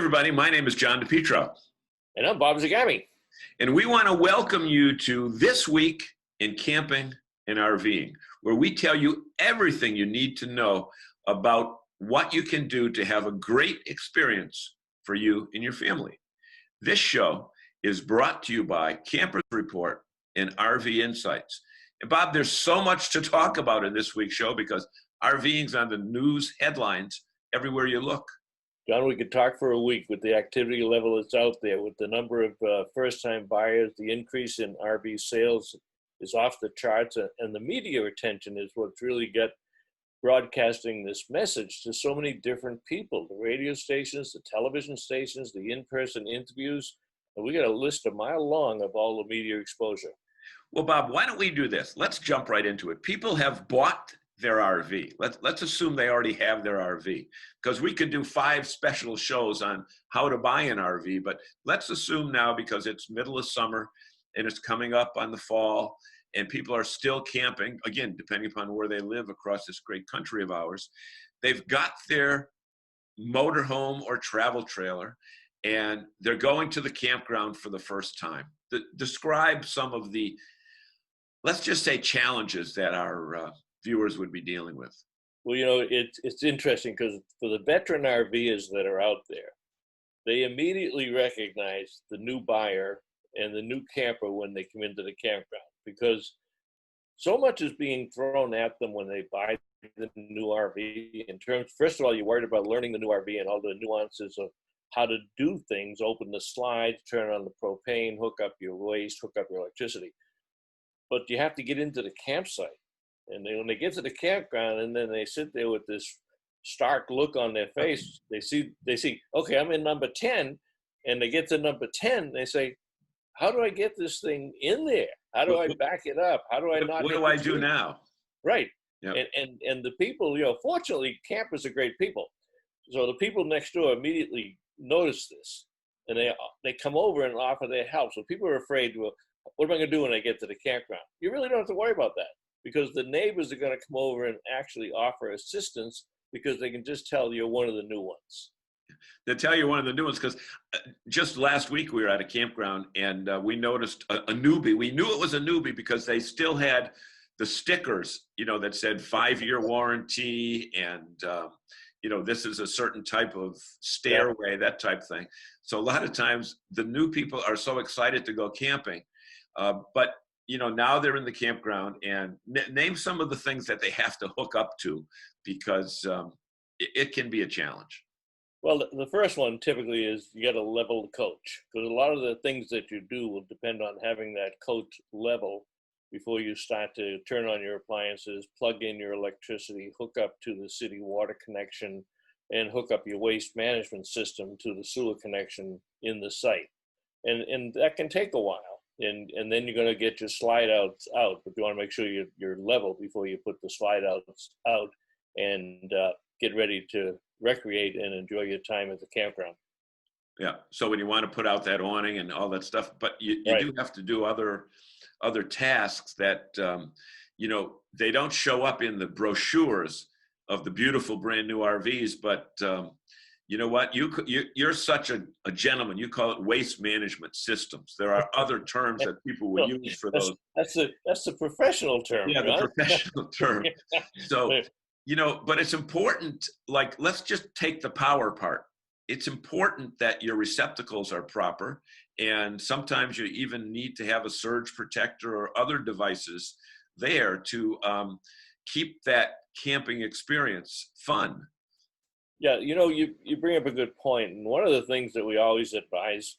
everybody. My name is John DiPietro. And I'm Bob Zagami. And we want to welcome you to This Week in Camping and RVing, where we tell you everything you need to know about what you can do to have a great experience for you and your family. This show is brought to you by Campers Report and RV Insights. And Bob, there's so much to talk about in this week's show because RVing's on the news headlines everywhere you look. John, we could talk for a week with the activity level that's out there, with the number of first-time buyers. The increase in RV sales is off the charts, and the media attention is what's really got broadcasting this message to so many different people, the radio stations, the television stations, the in-person interviews. And we got a list a mile long of all the media exposure. Well, Bob, why don't we do this? Let's jump right into it. People have bought their RV. Let's assume they already have their RV, because we could do 5 special shows on how to buy an RV, but let's assume now, because it's middle of summer and it's coming up on the fall and people are still camping, again, depending upon where they live across this great country of ours, they've got their motorhome or travel trailer and they're going to the campground for the first time. Describe some of the, let's just say, challenges that our viewers would be dealing with. Well, you know, it's interesting because for the veteran RVers that are out there, they immediately recognize the new buyer and the new camper when they come into the campground, because so much is being thrown at them when they buy the new RV. In terms, first of all, you're worried about learning the new RV and all the nuances of how to do things, open the slides, turn on the propane, hook up your waste, hook up your electricity. But you have to get into the campsite. And when they get to the campground and then they sit there with this stark look on their face, they see, okay, I'm in number 10, and they get to number 10, they say, how do I get this thing in there? How do I back it up? How do I not? What do I do now? Right. Yep. And the people, you know, fortunately, campers are great people. So the people next door immediately notice this, and they come over and offer their help. So people are afraid, well, what am I going to do when I get to the campground? You really don't have to worry about that, because the neighbors are going to come over and actually offer assistance, because they can just tell you're one of the new ones. They'll tell you one of the new ones, because just last week we were at a campground and we noticed a newbie. We knew it was a newbie because they still had the stickers, you know, that said 5-year warranty and, you know, this is a certain type of stairway, that type thing. So a lot of times the new people are so excited to go camping, but you know, now they're in the campground, and name some of the things that they have to hook up to, because it can be a challenge. Well, the first one typically is you got to level the coach, because a lot of the things that you do will depend on having that coach level before you start to turn on your appliances, plug in your electricity, hook up to the city water connection, and hook up your waste management system to the sewer connection in the site. And that can take a while. And then you're going to get your slide outs out, but you want to make sure you're level before you put the slide outs out and get ready to recreate and enjoy your time at the campground. Yeah. So when you want to put out that awning and all that stuff, but you Right. do have to do other tasks that, you know, they don't show up in the brochures of the beautiful brand new RVs, but you know what? You're such a gentleman. You call it waste management systems. There are other terms that people will use for those. That's the professional term. Yeah, right? the professional term. So, you know, but it's important, like, let's just take the power part. It's important that your receptacles are proper. And sometimes you even need to have a surge protector or other devices there to keep that camping experience fun. Yeah, you know, you bring up a good point. And one of the things that we always advise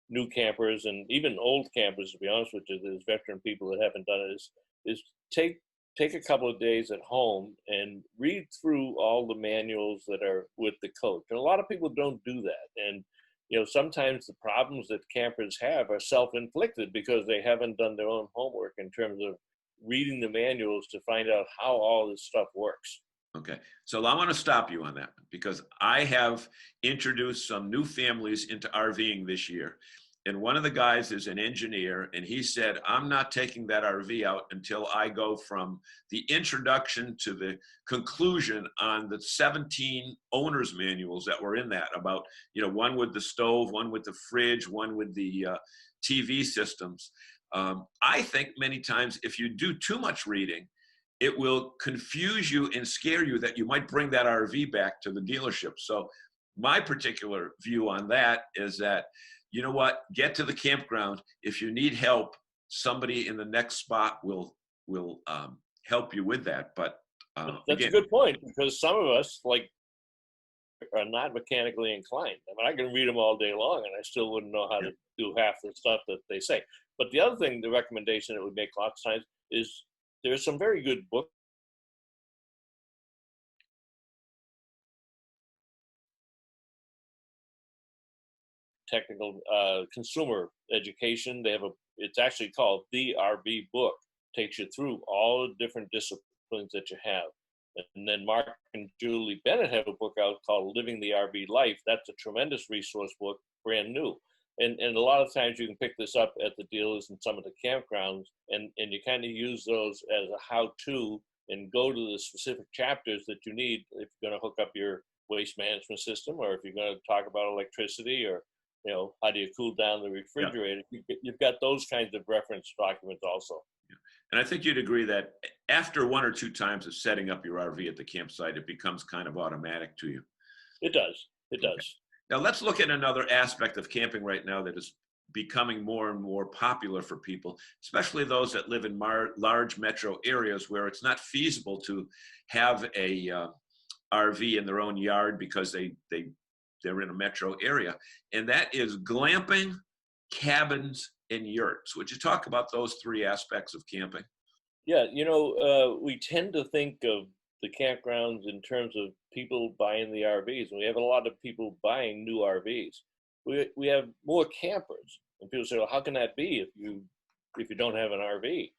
new campers and even old campers, to be honest with you, there's veteran people that haven't done it, is take a couple of days at home and read through all the manuals that are with the coach. And a lot of people don't do that. And, you know, sometimes the problems that campers have are self-inflicted because they haven't done their own homework in terms of reading the manuals to find out how all this stuff works. Okay, so I want to stop you on that, because I have introduced some new families into RVing this year. and one of the guys is an engineer, and he said, I'm not taking that RV out until I go from the introduction to the conclusion on the 17 owner's manuals that were in that, about, you know, one with the stove, one with the fridge, one with the TV systems. I think many times if you do too much reading, it will confuse you and scare you that you might bring that RV back to the dealership. So my particular view on that is that, you know what, get to the campground. If you need help, somebody in the next spot will help you with that. But that's a good point, because some of us are not mechanically inclined. I mean, I can read them all day long and I still wouldn't know how to do half the stuff that they say. But the other thing, the recommendation that we make lots of times is there's some very good books. Technical consumer education. They have it's actually called The RV Book. Takes you through all the different disciplines that you have. And then Mark and Julie Bennett have a book out called Living the RV Life. That's a tremendous resource book, brand new. And a lot of times you can pick this up at the dealers and some of the campgrounds, and you kind of use those as a how-to and go to the specific chapters that you need if you're going to hook up your waste management system, or if you're going to talk about electricity, or, you know, how do you cool down the refrigerator? You've got those kinds of reference documents also. Yeah. And I think you'd agree that after one or two times of setting up your RV at the campsite, it becomes kind of automatic to you. It does. It does. Now let's look at another aspect of camping right now that is becoming more and more popular for people, especially those that live in large metro areas where it's not feasible to have a RV in their own yard because they're in a metro area. And that is glamping, cabins, and yurts. Would you talk about those three aspects of camping? Yeah, you know, we tend to think of the campgrounds in terms of people buying the RVs, and we have a lot of people buying new RVs. We have more campers, and people say, well, how can that be if you don't have an RV?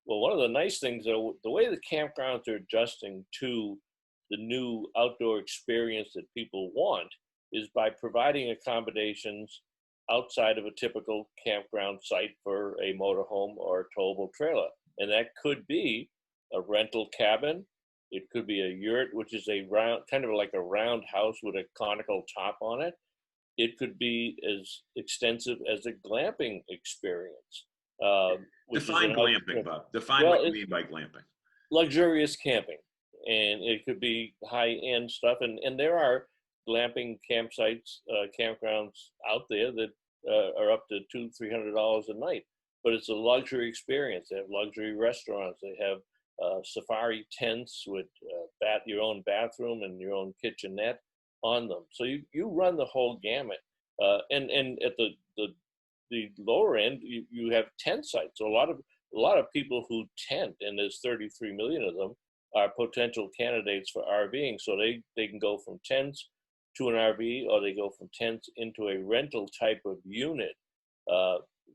Well, one of the nice things, though, the way the campgrounds are adjusting to the new outdoor experience that people want is by providing accommodations outside of a typical campground site for a motorhome or a towable trailer. And that could be a rental cabin. It could be a yurt, which is a round, kind of like a round house with a conical top on it. It could be as extensive as a glamping experience. Define glamping, Bob. Define what you mean by glamping. Luxurious camping. And it could be high-end stuff. And there are glamping campsites, campgrounds out there that are up to $200-300 a night. But it's a luxury experience. They have luxury restaurants. They have safari tents with your own bathroom and your own kitchenette on them. So you run the whole gamut. And at the lower end, you have tent sites. So a lot of people who tent, and there's 33 million of them, are potential candidates for RVing. So they can go from tents to an RV, or they go from tents into a rental type of unit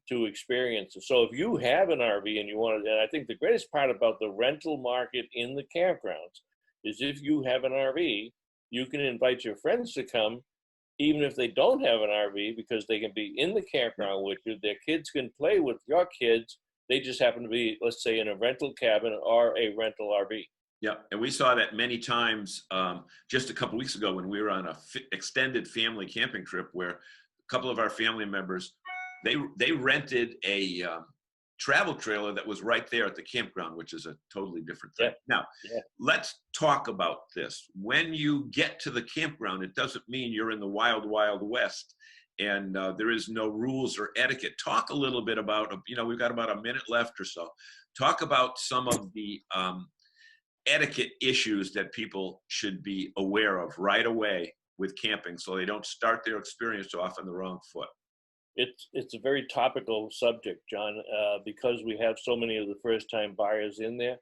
to experience it. So if you have an RV and you want to, and I think the greatest part about the rental market in the campgrounds is if you have an RV, you can invite your friends to come, even if they don't have an RV, because they can be in the campground with you. Their kids can play with your kids. They just happen to be, let's say, in a rental cabin or a rental RV. Yeah, and we saw that many times just a couple weeks ago when we were on a extended family camping trip, where a couple of our family members, they rented a travel trailer that was right there at the campground, which is a totally different thing. Yeah. Now, let's talk about this. When you get to the campground, it doesn't mean you're in the wild, wild west, and there is no rules or etiquette. Talk a little bit about, we've got about a minute left or so. Talk about some of the etiquette issues that people should be aware of right away with camping, so they don't start their experience off on the wrong foot. It's a very topical subject, John, because we have so many of the first-time buyers in there.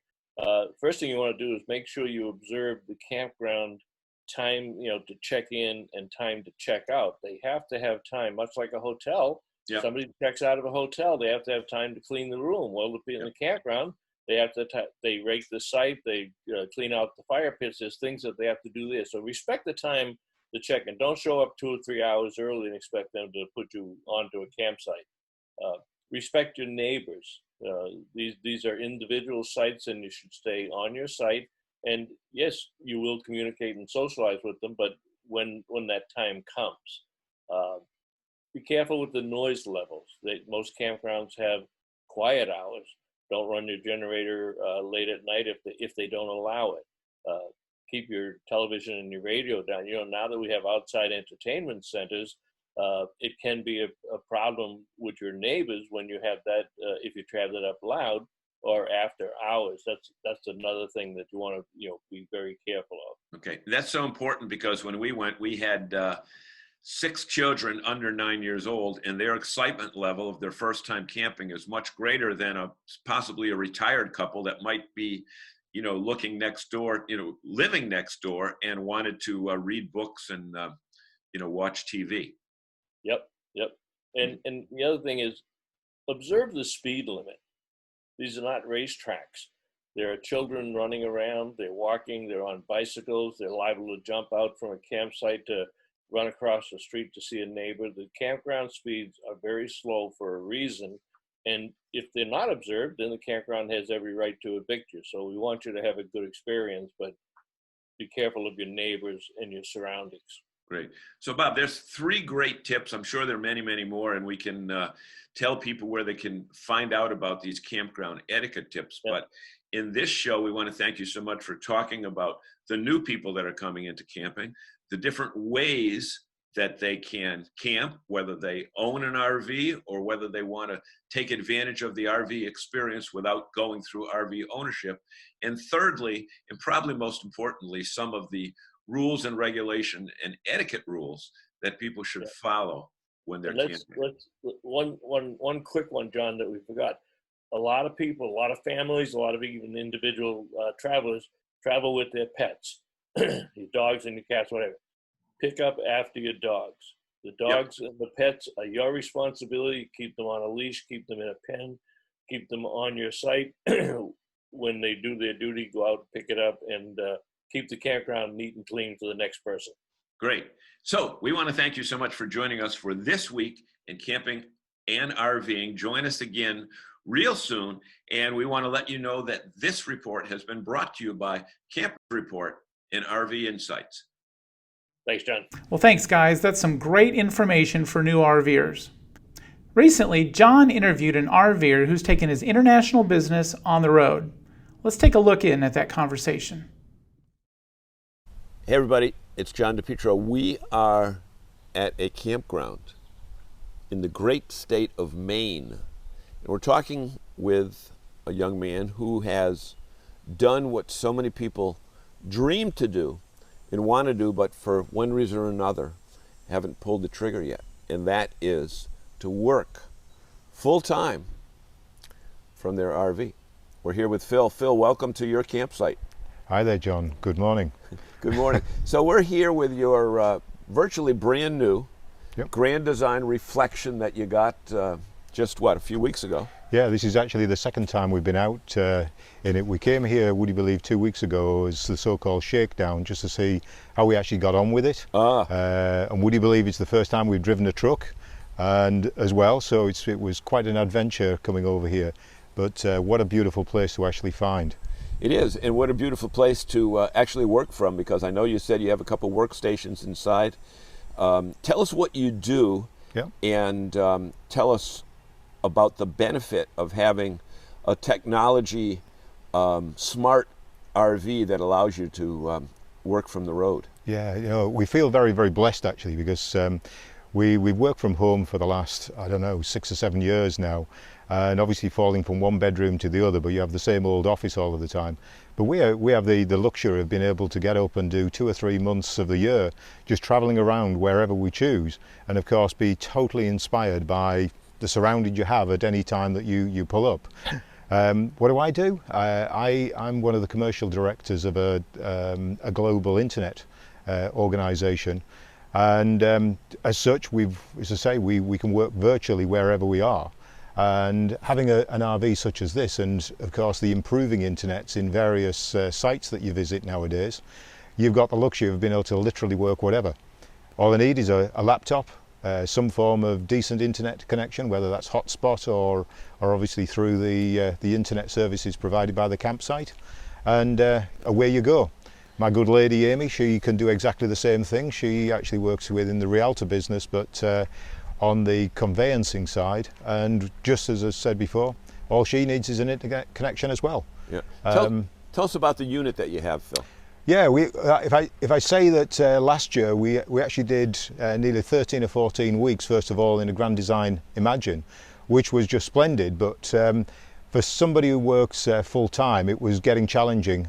First thing you want to do is make sure you observe the campground time, to check in and time to check out. They have to have time, much like a hotel. Yep. Somebody checks out of a hotel, they have to have time to clean the room. Well, to be in the campground, they have to they rake the site, they clean out the fire pits. There's things that they have to do there. So respect the time the check-in. Don't show up 2 or 3 hours early and expect them to put you onto a campsite. Respect your neighbors. These are individual sites, and you should stay on your site. And yes, you will communicate and socialize with them, but when that time comes, be careful with the noise levels. Most campgrounds have quiet hours. Don't run your generator late at night if they don't allow it. Keep your television and your radio down. Now that we have outside entertainment centers, it can be a problem with your neighbors when you have that, if you have that up loud or after hours. That's another thing that you want to be very careful of. Okay, that's so important, because when we went, we had 6 children under 9 years old, and their excitement level of their first time camping is much greater than possibly a retired couple that might be looking next door, living next door, and wanted to read books and watch TV. Yep. And the other thing is, observe the speed limit. These are not racetracks. There are children running around, they're walking, they're on bicycles, they're liable to jump out from a campsite to run across the street to see a neighbor. The campground speeds are very slow for a reason. And if they're not observed, then the campground has every right to evict you. So we want you to have a good experience, but be careful of your neighbors and your surroundings. Great. So Bob, there's 3 great tips. I'm sure there are many, many more, and we can tell people where they can find out about these campground etiquette tips. Yep. But in this show, we want to thank you so much for talking about the new people that are coming into camping, the different ways that they can camp, whether they own an RV or whether they want to take advantage of the RV experience without going through RV ownership. And thirdly, and probably most importantly, some of the rules and regulation and etiquette rules that people should follow when they're camping. One quick one, John, that we forgot. A lot of people, a lot of families, a lot of even individual travelers travel with their pets, your dogs and your cats, whatever. Pick up after your dogs. The dogs and the pets are your responsibility. Keep them on a leash, keep them in a pen, keep them on your site. When they do their duty, go out and pick it up, and keep the campground neat and clean for the next person. Great. So we want to thank you so much for joining us for this week in camping and RVing. Join us again real soon. And we want to let you know that this report has been brought to you by Camp Report and RV Insights. Thanks, John. Well, thanks, guys. That's some great information for new RVers. Recently, John interviewed an RVer who's taken his international business on the road. Let's take a look in at that conversation. Hey everybody, it's John DiPietro. We are at a campground in the great state of Maine. And we're talking with a young man who has done what so many people dream to do and want to do, but for one reason or another haven't pulled the trigger yet. And that is to work full-time from their RV. We're here with Phil. Phil, welcome to your campsite. Hi there, John. Good morning. Good morning. So we're here with your virtually brand new Grand Design Reflection that you got just a few weeks ago? Yeah, this is actually the second time we've been out in it. We came here, would you believe, 2 weeks ago as the so-called shakedown, just to see how we actually got on with it. And would you believe it's the first time we've driven a truck and as well, so it was quite an adventure coming over here. But what a beautiful place to actually find. It is, and what a beautiful place to actually work from, because I know you said you have a couple workstations inside. Tell us what you do, and tell us about the benefit of having a technology smart RV that allows you to work from the road. Yeah, we feel very, very blessed actually, because we've worked from home for the last, 6 or 7 years now, and obviously falling from one bedroom to the other, but you have the same old office all of the time. But we have the luxury of being able to get up and do 2 or 3 months of the year just traveling around wherever we choose, and of course be totally inspired by the surroundings you have at any time that you pull up. What do? I'm one of the commercial directors of a global internet organization, and as such, we can work virtually wherever we are. And having an RV such as this, and of course the improving internets in various sites that you visit nowadays, you've got the luxury of being able to literally work whatever. All I need is a laptop, some form of decent internet connection, whether that's hotspot or obviously through the internet services provided by the campsite, and away you go. My good lady Amy, she can do exactly the same thing. She actually works within the realtor business, but on the conveyancing side, and just as I said before, all she needs is an internet connection as well. Yeah. Tell us about the unit that you have, Phil. Yeah, if I say that last year we actually did nearly 13 or 14 weeks, first of all, in a Grand Design Imagine, which was just splendid, but for somebody who works full time, it was getting challenging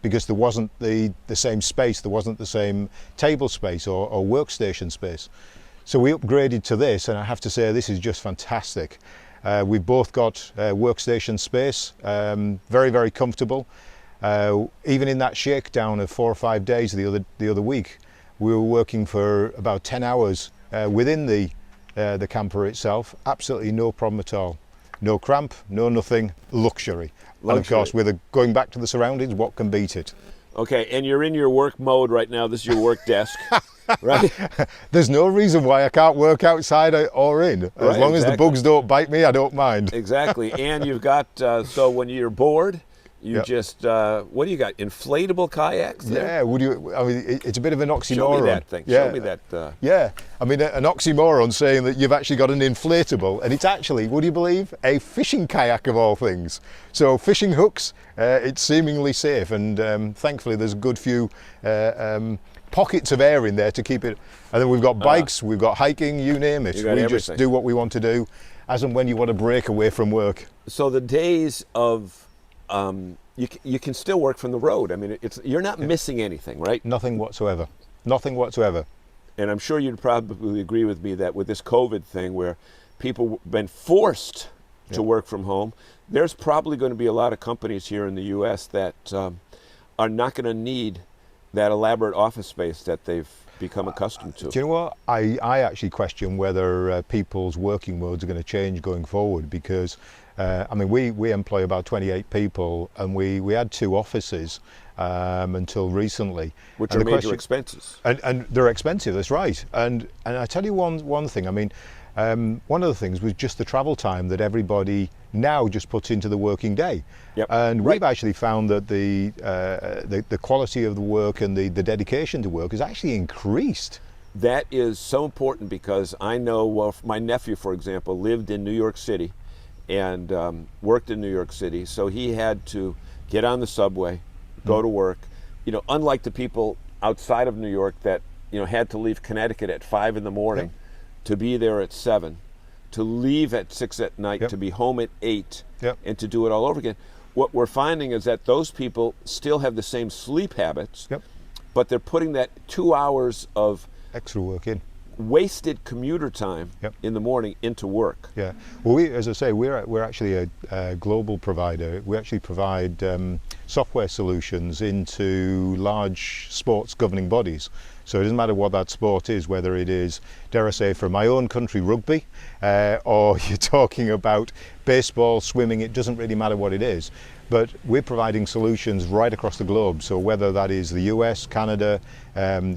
because there wasn't the same space, there wasn't the same table space or workstation space. So we upgraded to this, and I have to say this is just fantastic. We've both got workstation space, very, very comfortable. Even in that shakedown of 4 or 5 days the other week, we were working for about 10 hours within the camper itself. Absolutely no problem at all. No cramp, no nothing, luxury. And of course, with going back to the surroundings, what can beat it? Okay, and you're in your work mode right now. This is your work desk, right? There's no reason why I can't work outside or in. As long as the bugs don't bite me, I don't mind. Exactly, and you've got, so when you're bored, you just, what do you got, inflatable kayaks there? Yeah, I mean, it's a bit of an oxymoron. Show me that thing, show me that. Yeah, I mean, an oxymoron saying that you've actually got an inflatable, and it's actually, would you believe, a fishing kayak of all things. So fishing hooks, it's seemingly safe, and thankfully there's a good few pockets of air in there to keep it. And then we've got bikes, we've got hiking, you name it. We just do what we want to do, as and when you want to break away from work. So the days of, you can still work from the road. I mean, you're not missing anything, right? Nothing whatsoever. Nothing whatsoever. And I'm sure you'd probably agree with me that with this COVID thing where people have been forced to work from home, there's probably going to be a lot of companies here in the U.S. that are not going to need that elaborate office space that they've become accustomed to. Do you know what? I actually question whether people's working modes are going to change going forward, because I mean, we employ about 28 people, and we had 2 offices until recently. Which are major expenses. And they're expensive, that's right. And I tell you one thing, I mean, one of the things was just the travel time that everybody now just puts into the working day. Yep. And we've actually found that the quality of the work and the dedication to work has actually increased. That is so important, because I know, well, my nephew, for example, lived in New York City and worked in New York City, so he had to get on the subway, go to work. You know, unlike the people outside of New York that, you know, had to leave Connecticut at 5 in the morning to be there at 7, to leave at 6 at night, to be home at 8, and to do it all over again. What we're finding is that those people still have the same sleep habits, but they're putting that 2 hours of extra work in, wasted commuter time in the morning into work. Yeah, well, as I say, we're actually a global provider. We actually provide software solutions into large sports governing bodies. So it doesn't matter what that sport is, whether it is, dare I say, from my own country, rugby, or you're talking about baseball, swimming, it doesn't really matter what it is. But we're providing solutions right across the globe. So whether that is the US, Canada,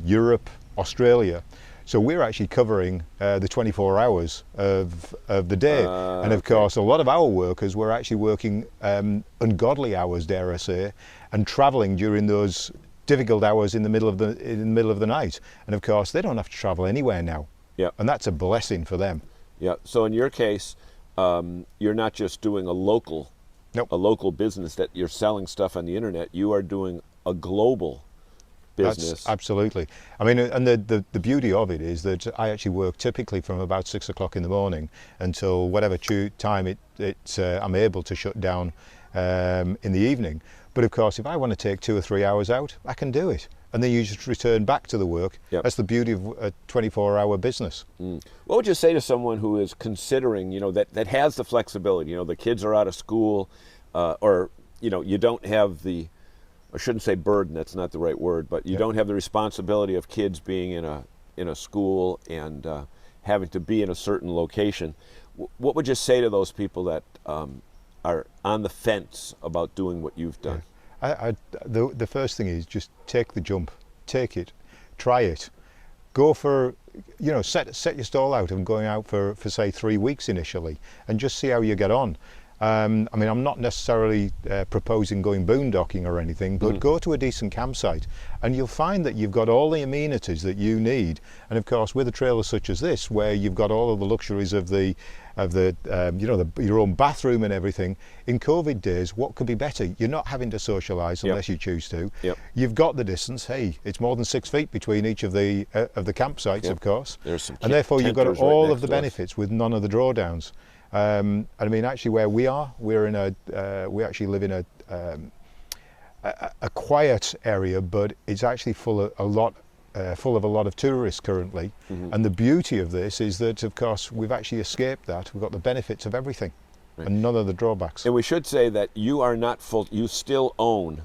Europe, Australia. So we're actually covering the 24 hours of the day. And of course, a lot of our workers were actually working ungodly hours, dare I say, and traveling during those difficult hours in the middle of the night. And of course, they don't have to travel anywhere now. Yeah. And that's a blessing for them. Yeah. So in your case, you're not just doing a local business that you're selling stuff on the internet. You are doing a global business. That's absolutely. I mean, and the beauty of it is that I actually work typically from about 6 o'clock in the morning until whatever time I'm able to shut down in the evening. But of course, if I want to take 2 or 3 hours out, I can do it. And then you just return back to the work. Yep. That's the beauty of a 24-hour business. What would you say to someone who is considering, you know, that has the flexibility, you know, the kids are out of school, or, you know, you don't have I shouldn't say burden, that's not the right word, but you don't have the responsibility of kids being in a school and having to be in a certain location. What would you say to those people that are on the fence about doing what you've done? The first thing is just take the jump, take it, try it. go for, you know, set your stall out and going out for say 3 weeks initially, and just see how you get on. I mean, I'm not necessarily proposing going boondocking or anything, but go to a decent campsite and you'll find that you've got all the amenities that you need. And of course, with a trailer such as this, where you've got all of the luxuries of the you know, your own bathroom and everything, in COVID days, what could be better? You're not having to socialise unless you choose to. You've got the distance. Hey, it's more than 6 feet between each of the campsites, of course. There's some and therefore you've got tenters all right of the next to us. benefits with none of the drawdowns. I mean, actually, where we are, we're in we actually live in a quiet area, but it's actually full of a lot of tourists currently. And the beauty of this is that, of course, we've actually escaped that. We've got the benefits of everything, and none of the drawbacks. And we should say that you are not full. You still own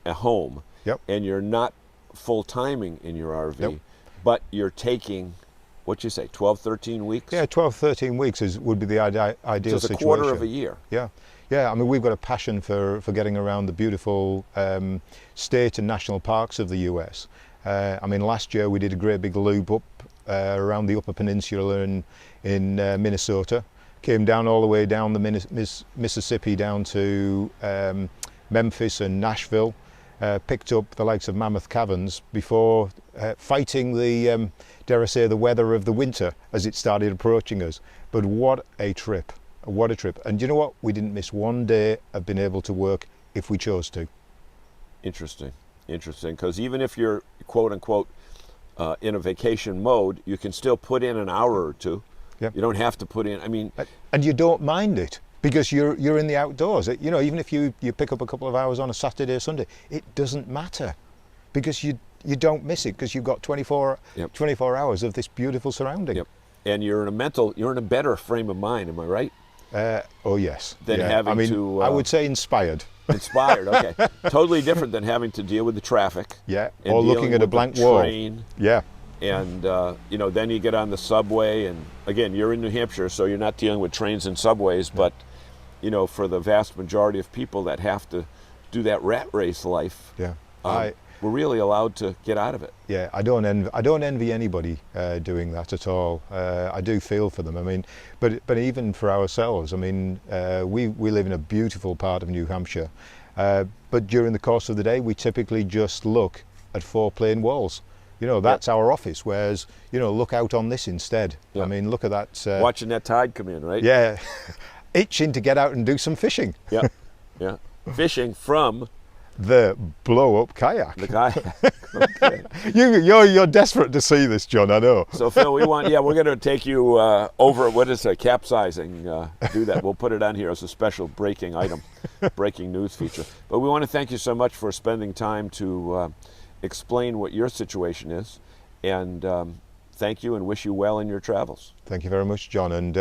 a home, and you're not full timing in your RV, but you're taking. What'd you say, 12, 13 weeks? Yeah, 12, 13 weeks would be the ideal so it's situation. a quarter of a year. Yeah. I mean, we've got a passion for getting around the beautiful state and national parks of the US. I mean, last year we did a great big loop up around the Upper Peninsula in Minnesota. Came down all the way down the Mississippi down to Memphis and Nashville. Picked up the likes of Mammoth Caverns before fighting the, dare I say, the weather of the winter as it started approaching us. But what a trip, what a trip. And you know what? We didn't miss one day of being able to work if we chose to. Interesting, because even if you're quote unquote in a vacation mode, you can still put in an hour or two. You don't have to put in, I mean. And you don't mind it. Because you're in the outdoors. You know, even if you pick up a couple of hours on a Saturday or Sunday, it doesn't matter, because you don't miss it, because you've got 24 hours of this beautiful surrounding. And you're in a better frame of mind, am I right? Oh yes. Than having to. I would say inspired. Inspired, okay. Totally different than having to deal with the traffic. Or looking at a blank wall. Train. And you know, then you get on the subway, and again, you're in New Hampshire, so you're not dealing with trains and subways, but you know, for the vast majority of people that have to do that rat race life, we're really allowed to get out of it. I don't envy anybody doing that at all. I do feel for them. I mean, but even for ourselves, I mean, we live in a beautiful part of New Hampshire, but during the course of the day, we typically just look at 4 plain walls. You know, that's our office, whereas, you know, look out on this instead. I mean, look at that. Watching that tide come in, right? Itching to get out and do some fishing. Fishing from the blow-up kayak. The kayak. Okay. You're desperate to see this, John, I know. So Phil, we're going to take you over. What is a capsizing? Do that. We'll put it on here as a special breaking item, breaking news feature. But we want to thank you so much for spending time to explain what your situation is, and thank you and wish you well in your travels. Thank you very much, John, and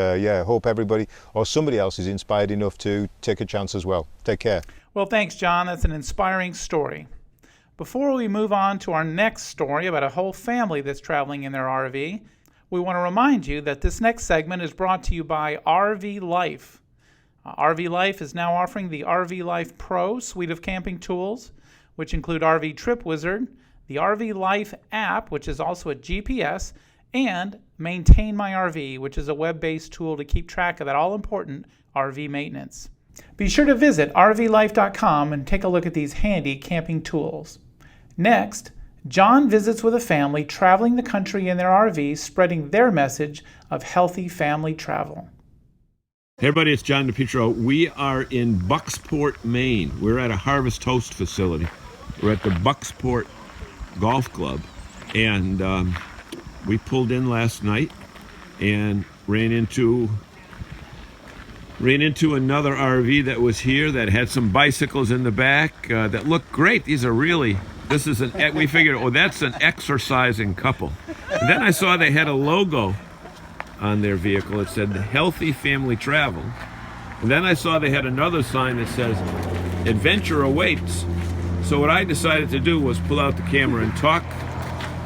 hope everybody or somebody else is inspired enough to take a chance as well. Take care. Well, thanks, John. That's an inspiring story. Before we move on to our next story about a whole family that's traveling in their RV, we want to remind you that this next segment is brought to you by RV Life. RV Life is now offering the RV Life Pro suite of camping tools, which include RV Trip Wizard, the RV Life app, which is also a GPS, and Maintain My RV, which is a web-based tool to keep track of that all-important RV maintenance. Be sure to visit rvlife.com and take a look at these handy camping tools. Next, John visits with a family traveling the country in their RV, spreading their message of healthy family travel. Hey everybody, it's John DiPietro. We are in Bucksport, Maine. We're at a Harvest Host facility. We're at the Bucksport Golf Club, and we pulled in last night and ran into another RV that was here that had some bicycles in the back that looked great. We figured, that's an exercising couple. And then I saw they had a logo on their vehicle. It said Healthy Family Travel. And then I saw they had another sign that says Adventure Awaits. So what I decided to do was pull out the camera and talk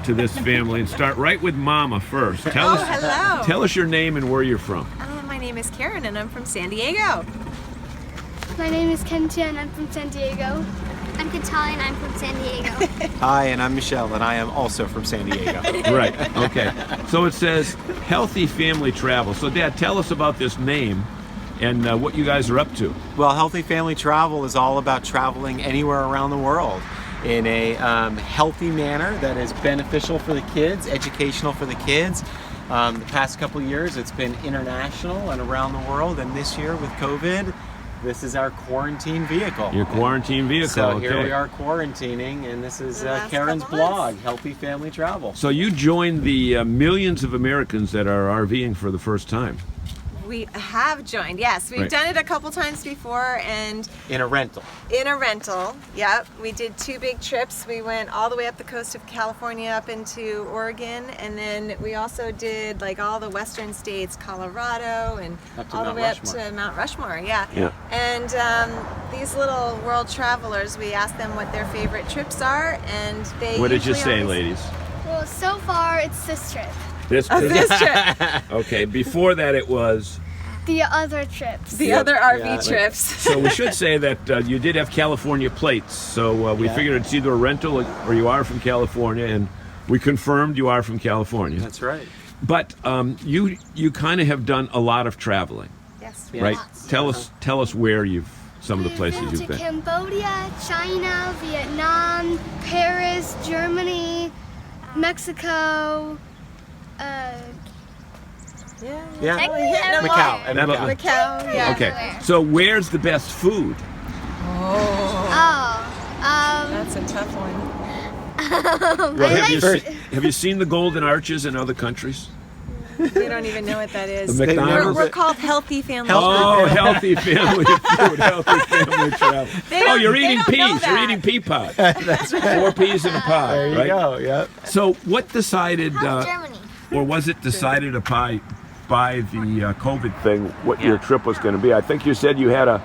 to this family and start right with Mama first. Hello. Tell us your name and where you're from. My name is Karen and I'm from San Diego. My name is Kentia and I'm from San Diego. I'm I'm Katali and I'm from San Diego. Hi, and I'm Michelle, and I am also from San Diego. Right, okay. So it says Healthy Family Travel. So Dad, tell us about this name and what you guys are up to. Well, Healthy Family Travel is all about traveling anywhere around the world in a healthy manner that is beneficial for the kids, educational for the kids. The past couple of years, it's been international and around the world, and this year with COVID, this is our quarantine vehicle. Your quarantine vehicle, So okay. here we are quarantining, and this is The last Karen's couple blog, months. Healthy Family Travel. So you joined the millions of Americans that are RVing for the first time. We have joined, yes. We've Right. done it a couple times before, and In a rental. in a rental. Yep, we did 2 big trips. We went all the way up the coast of California up into Oregon, and then we also did like all the western states, Colorado, and Up to all Mount the way Rushmore. up to Mount Rushmore. Yeah. Yeah. And these little world travelers, we asked them what their favorite trips are, and they. What did you usually say, always- ladies? Well, so far it's this trip. This This trip, Okay, before that it was. The other trips. the Yep. other RV Yeah. trips. So we should say that you did have California plates. So we Yeah. figured it's either a rental or you are from California, and we confirmed you are from California. That's right. But you kind of have done a lot of traveling, Yes. Yeah. right? Lots. Tell us where some of the places We've you've been to been. Cambodia, China, Vietnam, Paris, Germany, Mexico, Yeah. Technically Macau. And That'll- Macau. Macau, yeah. Okay, everywhere. so where's the best food? That's a tough one. Well, I have you seen the Golden Arches in other countries? They don't even know what that is. The McDonald's? We're called Healthy Family. Oh, healthy family food, healthy family travel. They Oh, don't- you're they eing don't know peas. You're that. eating pea pods. That's right. 4 peas in a pod, There you right? go, yeah. So what decided, Germany. or was it decided by the COVID thing, what your Yeah. trip was going to be? I think you said you had a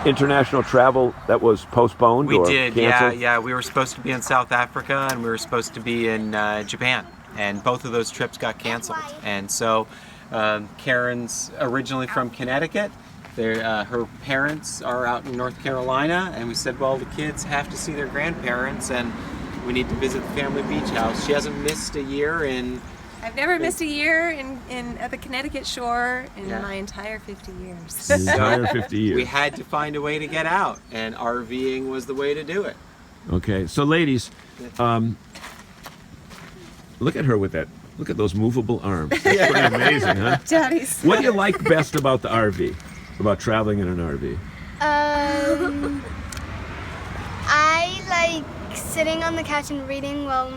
international travel that was postponed We or did, canceled. yeah. We were supposed to be in South Africa, and we were supposed to be in Japan, and both of those trips got canceled. And so Karen's originally from Connecticut. Her parents are out in North Carolina, and we said, well, the kids have to see their grandparents, and we need to visit the family beach house. She hasn't missed a year in. I've never missed a year at the Connecticut shore in Yeah. my entire 50 years. The entire 50 years. We had to find a way to get out, and RVing was the way to do it. Okay, so ladies, look at her with that. Look at those movable arms. That's pretty amazing, huh? Daddy's. What do you like best about the RV? About traveling in an RV? I like sitting on the couch and reading while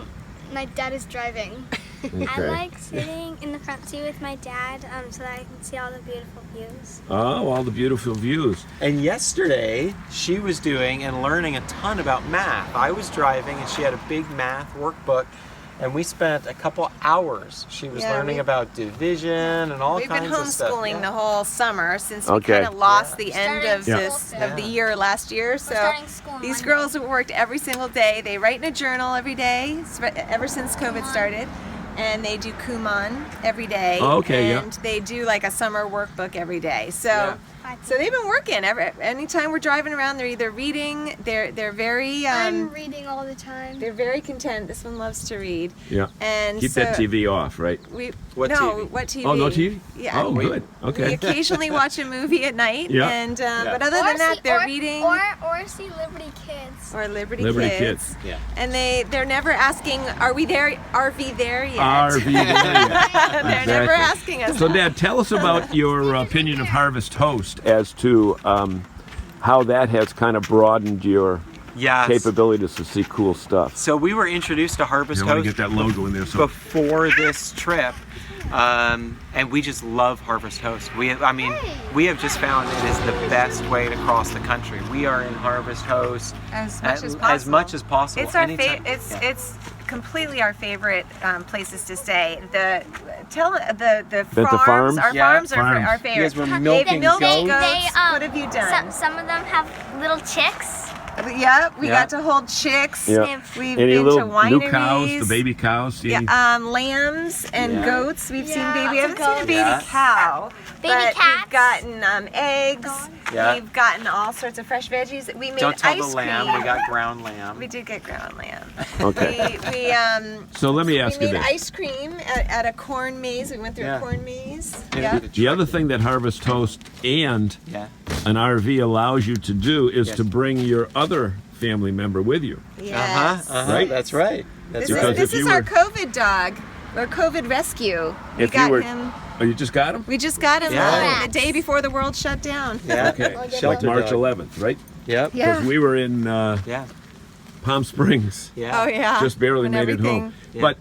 my dad is driving. Okay. I like sitting in the front seat with my dad so that I can see all the beautiful views. Oh, all the beautiful views. And yesterday, she was doing and learning a ton about math. I was driving, and she had a big math workbook, and we spent a couple hours. She was Yeah, learning we- about division and all We've been kinds of stuff. homeschooling Yeah. the whole summer since we Okay. kind of lost the end of Starting this school of the soon. year last year. So starting school these Monday. girls have worked every single day. They write in a journal every day ever since COVID started. And they do Kumon every day. Oh, okay, yeah. And they do like a summer workbook every day. So Yeah. so they've been working. Anytime we're driving around, they're either reading. They're very I'm reading all the time. they're very content. This one loves to read. Yeah. And Keep that so TV off, right? We What no TV? what TV? Oh, no TV? Yeah. Oh, good. We Okay. occasionally watch a movie at night, Yeah. and but other than that, they're reading or see Liberty Kids. or Liberty Liberty Kids. Kids. Yeah. And they're never asking, "Are we there? RV there yet?" RV. They're never Exactly. asking us. So, that. Dad, tell us about your opinion of Harvest Host as to how that has kind of broadened your Yes. capabilities to see cool stuff. So we were introduced to Harvest I want to Host get that logo in there. So before this trip, and we just love Harvest Host. We have just found it is the best way to cross the country. We are in Harvest Host As much as possible. As much as possible. It's our Anytime- it's completely our favorite places to stay. The farms? farms, our Yeah. farms are Farms. our You favorite. guys were They've milking milked goats. goats. What have you done? Some of them have little chicks. Yep, we Yeah. got to hold chicks. Yeah. We've Any been little to wineries. new cows, the baby cows? See any- Yeah, lambs and Yeah. goats. We've seen baby. We haven't seen a baby Yeah. cow. Baby but cats. We've gotten eggs. Yeah. We've gotten all sorts of fresh veggies. We made Don't tell ice the lamb. cream. We got ground lamb. We did get ground lamb. Okay. We So let me ask we you made this. ice cream at a corn maze. We went through Yeah. a corn maze. And Yeah. The other thing that Harvest Host and Yeah. an RV allows you to do is Yes. to bring your other family member with you. Yes. Right? That's right. That's This right. is, this if is you our were- COVID dog, our COVID rescue. We If got you were, him. oh, you just got him? We just got him Yeah. the day before the world shut down. Yeah. Okay, like Shelter March dog. 11th, right? Yep. Yeah. Because we were in Yeah. Palm Springs, Yeah. Oh yeah. just barely When made it everything- home. Yeah.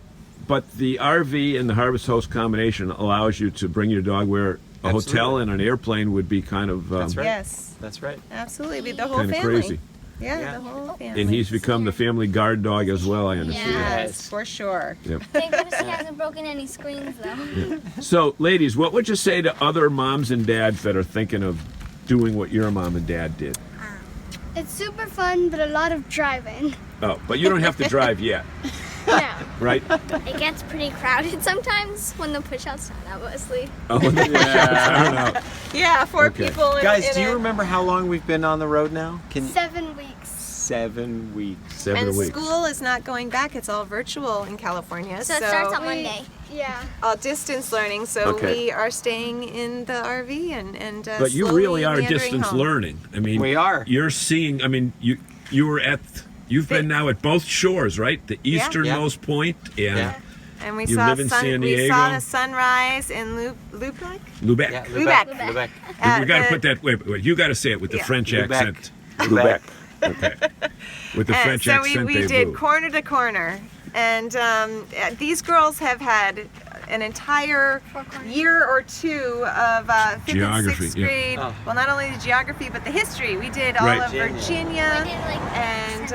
But the RV and the Harvest Host combination allows you to bring your dog where a Absolutely. hotel and an airplane would be kind of That's right. Yes, That's right. absolutely. The whole kind of family. crazy. Yeah, Yeah. the whole family. And he's become the family guard dog as well, I understand. Yes, for sure. Thank goodness he hasn't broken any screens though. So, ladies, what would you say to other moms and dads that are thinking of doing what your mom and dad did? It's super fun, but a lot of driving. Oh, but you don't have to drive yet, Yeah. right? It gets pretty crowded sometimes when the push-outs start out mostly. Oh, I don't know. Yeah, 4 Okay. people. Guys, in do you a- remember how long we've been on the road now? 7 weeks. 7 weeks. 7 And weeks. school is not going back. It's all virtual in California. So it starts on Monday. Yeah. all distance learning. So Okay. we are staying in the RV and But you slowly really are meandering distance home. learning. I mean, We are. You're seeing. I mean, you were at. You've been now at both shores, right? The easternmost point and Yeah. And we You saw live in San we saw Diego? the sunrise in Lubeck. Lubeck. Yeah, Lubeck. Lubeck. We got to put that. Wait. You got to say it with the Yeah. French Lubeck. accent. Lubeck. Okay. With the French so accent, we they did move. corner to corner, and these girls have had an entire year or two of 5th Geography, and 6th yeah. grade. Oh. Well, not only the geography, but the history. We did all Right. of Virginia. Virginia, We did like and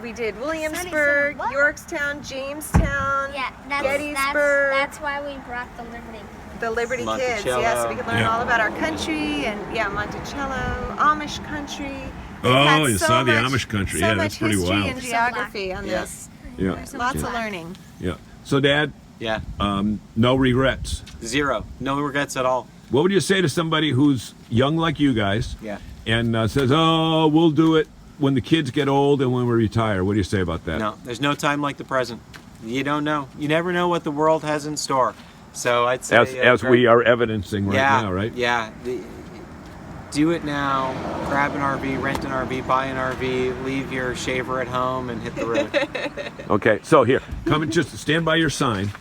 we did Sunny Williamsburg, Summer. Yorktown, Jamestown, Yeah, Gettysburg. that's why we brought the Liberty. the Liberty Kids. Monticello. Yeah, so we could learn Yeah. all about our country and Monticello, Amish country. We've Oh, had you so saw the much- Amish country. So Yeah, much that's pretty history wild. and geography on Yeah. this. Yeah. Lots of learning. Yeah. So, Dad, Yeah. no regrets. 0. No regrets at all. What would you say to somebody who's young like you guys Yeah. and says, "Oh, we'll do it when the kids get old and when we retire"? What do you say about that? No, there's no time like the present. You don't know. You never know what the world has in store. So I'd say As we are evidencing right now, right? Yeah. Do it now. Grab an RV, rent an RV, buy an RV, leave your shaver at home, and hit the road. Okay. So here, come and just stand by your sign.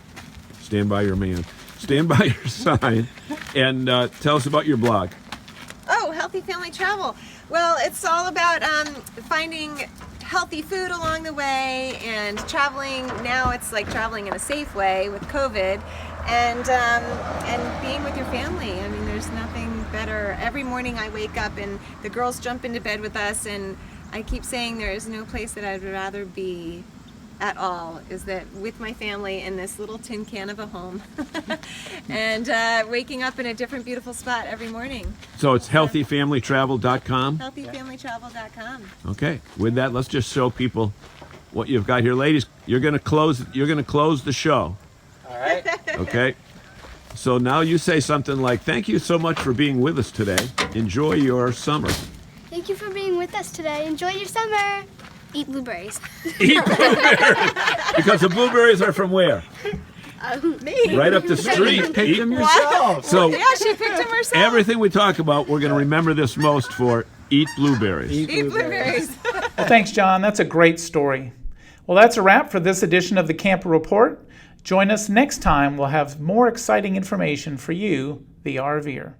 Stand by your man. Stand by your sign, and tell us about your blog. Oh, Healthy Family Travel. Well, it's all about finding healthy food along the way and traveling. Now it's like traveling in a safe way with COVID, and being with your family. I mean, there's nothing better. Every morning I wake up and the girls jump into bed with us, and I keep saying there is no place that I'd rather be at all, is that with my family in this little tin can of a home and waking up in a different beautiful spot every morning. So it's healthyfamilytravel.com. Healthyfamilytravel.com. Okay. With that, let's just show people what you've got here, ladies. You're gonna close the show. All right. Okay. So now you say something like, "Thank you so much for being with us today. Enjoy your summer." Thank you for being with us today. Enjoy your summer. Eat blueberries. Eat blueberries. Because the blueberries are from where? Me. Right up the street. Pick them Wow. yourself. So Yeah, she picked them herself. everything we talk about, we're going to remember this most for eat blueberries. Eat blueberries. Well, thanks, John. That's a great story. Well, that's a wrap for this edition of the Camper Report. Join us next time. We'll have more exciting information for you, the RVer.